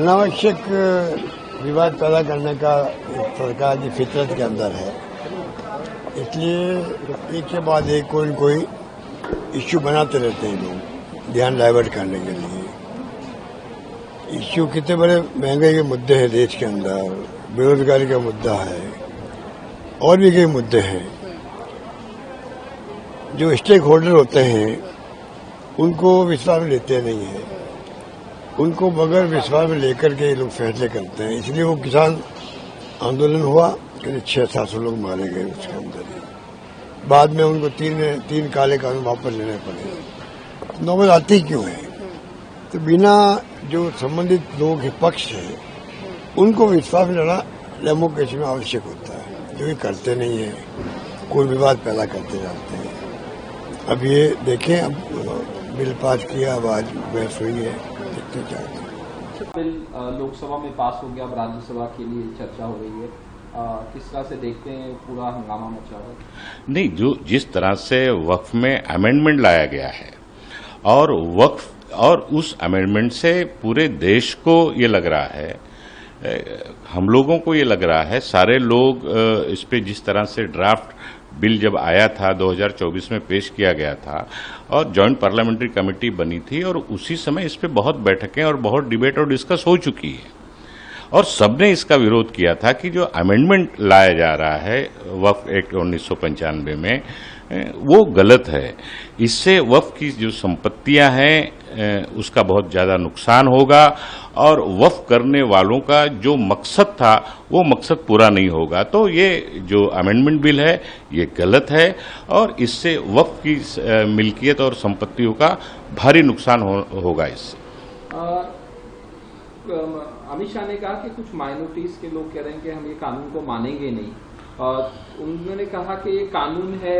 अनावश्यक विवाद पैदा करने का सरकार की फितरत के अंदर है, इसलिए एक के बाद एक कोई इश्यू बनाते रहते हैं लोग ध्यान डाइवर्ट करने के लिए। इश्यू कितने बड़े महंगाई के मुद्दे हैं देश के अंदर, बेरोजगारी का मुद्दा है और भी कई मुद्दे हैं। जो स्टेक होल्डर होते हैं उनको विश्वास में लेते नहीं है, उनको बगैर विश्वास में लेकर के ये लोग फैसले करते हैं। इसलिए वो किसान आंदोलन हुआ, करीब 600-700 लोग मारे गए उसके अंदर ही। बाद में उनको तीन काले कानून वापस लेने पड़े। नौबत आती क्यों है? तो बिना जो संबंधित लोगों के पक्ष है उनको विश्वास में लाना डेमोक्रेसी में आवश्यक होता है, जो ये करते नहीं है, कोई विवाद पैदा करते जाते हैं। अब ये देखें, अब बिल पास किया, अब आज बहस हुई है, देखते जाते। बिल लोकसभा में पास हो गया, अब राज्यसभा के लिए चर्चा हो रही है, किस तरह से देखते हैं? पूरा हंगामा मचा हुआ है। नहीं, जिस तरह से वक्फ में अमेंडमेंट लाया गया है और वक्फ और उस अमेंडमेंट से पूरे देश को ये लग रहा है, हम लोगों को ये लग रहा है, सारे लोग इस पे जिस तरह से ड्राफ्ट बिल जब आया था 2024 में पेश किया गया था और जॉइंट पार्लियामेंट्री कमेटी बनी थी और उसी समय इस पे बहुत बैठकें और बहुत डिबेट और डिस्कस हो चुकी है और सबने इसका विरोध किया था कि जो अमेंडमेंट लाया जा रहा है वक्फ एक्ट 1995 में वो गलत है। इससे वक्फ की जो संपत्तियां हैं उसका बहुत ज्यादा नुकसान होगा और वक्फ करने वालों का जो मकसद था वो मकसद पूरा नहीं होगा। तो ये जो अमेंडमेंट बिल है ये गलत है और इससे वक्फ की मिल्कियत और संपत्तियों का भारी नुकसान होगा। इससे अमित शाह ने कहा कि कुछ माइनॉरिटीज के लोग कह रहे हैं कि हम ये कानून को मानेंगे नहीं। उन्होंने कहा कि ये कानून है,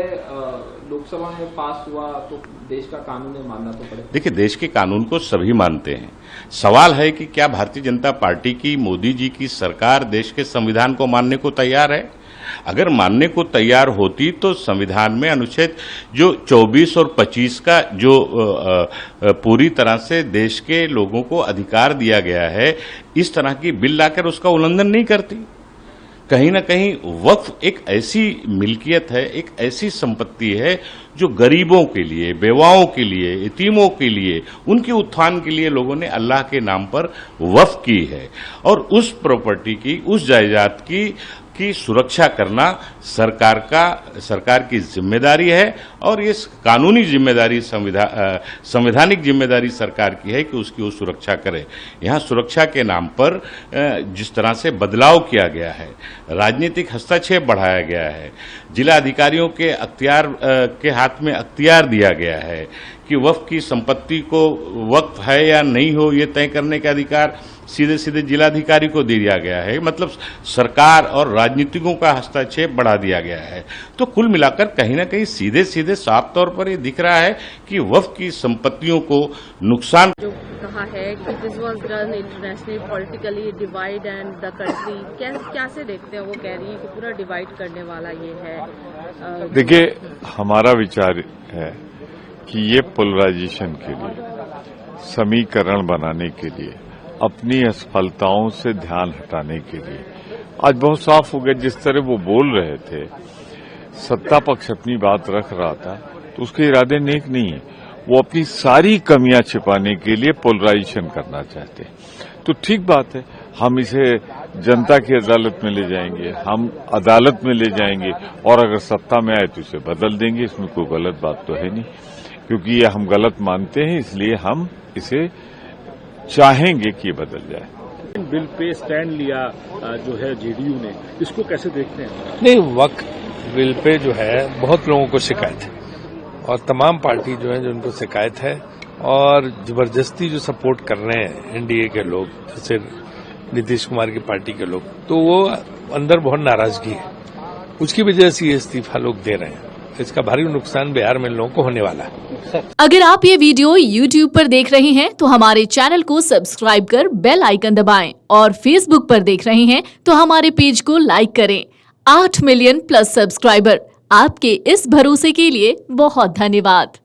लोकसभा में पास हुआ तो देश का कानून है, मानना तो पड़ेगा। देखिए, देश के कानून को सभी मानते हैं। सवाल है कि क्या भारतीय जनता पार्टी की, मोदी जी की सरकार देश के संविधान को मानने को तैयार है? अगर मानने को तैयार होती तो संविधान में अनुच्छेद जो 24 और 25 का जो पूरी तरह से देश के लोगों को अधिकार दिया गया है, इस तरह की बिल लाकर उसका उल्लंघन नहीं करती। कहीं ना कहीं वक्फ एक ऐसी मिल्कियत है, एक ऐसी संपत्ति है जो गरीबों के लिए, बेवाओं के लिए, यतीमों के लिए, उनके उत्थान के लिए लोगों ने अल्लाह के नाम पर वक्फ की है और उस प्रॉपर्टी की, उस जायदाद की सुरक्षा करना सरकार की जिम्मेदारी है और ये कानूनी जिम्मेदारी, संवैधानिक जिम्मेदारी सरकार की है कि उसकी वो सुरक्षा करे। यहाँ सुरक्षा के नाम पर जिस तरह से बदलाव किया गया है, राजनीतिक हस्तक्षेप बढ़ाया गया है, जिला अधिकारियों के अख्तियार के हाथ में अख्तियार दिया गया है कि वक्फ की संपत्ति को वक्फ है या नहीं हो ये तय करने का अधिकार सीधे सीधे जिलाधिकारी को दे दिया गया है। मतलब सरकार और राजनीतिकों का हस्तक्षेप बढ़ा दिया गया है। तो कुल मिलाकर कहीं ना कहीं सीधे सीधे साफ तौर पर ये दिख रहा है कि वक्फ की संपत्तियों को नुकसान। जो कहा है कि this was done internationally politically divide and the country, कैसे देखते हैं? वो कह रही है कि पूरा डिवाइड करने वाला ये है। देखिए, हमारा विचार है कि ये पोलराइजेशन के लिए, समीकरण बनाने के लिए, अपनी असफलताओं से ध्यान हटाने के लिए आज बहुत साफ हो गया। जिस तरह वो बोल रहे थे, सत्ता पक्ष अपनी बात रख रहा था तो उसके इरादे नेक नहीं है। वो अपनी सारी कमियां छिपाने के लिए पोलराइजेशन करना चाहते हैं। तो ठीक बात है, हम इसे जनता की अदालत में ले जाएंगे, हम अदालत में ले जाएंगे और अगर सत्ता में आए तो इसे बदल देंगे। इसमें कोई गलत बात तो है नहीं, क्योंकि ये हम गलत मानते हैं, इसलिए हम इसे चाहेंगे कि ये बदल जाए। बिल पे स्टैंड लिया जो है जेडीयू ने, इसको कैसे देखते हैं? नहीं, वक्फ बिल पे जो है बहुत लोगों को शिकायत है और तमाम पार्टी जो है जो उनको शिकायत है और जबरदस्ती जो सपोर्ट कर रहे हैं एनडीए के लोग, जैसे नीतीश कुमार की पार्टी के लोग, तो वो अंदर बहुत नाराजगी है। उसकी वजह से ये इस्तीफा लोग दे रहे हैं। इसका भारी नुकसान बिहार में लोगों को होने वाला है। अगर आप ये वीडियो YouTube पर देख रहे हैं तो हमारे चैनल को सब्सक्राइब कर बेल आइकन दबाएं और Facebook पर देख रहे हैं तो हमारे पेज को लाइक करें। 8 मिलियन प्लस सब्सक्राइबर, आपके इस भरोसे के लिए बहुत धन्यवाद।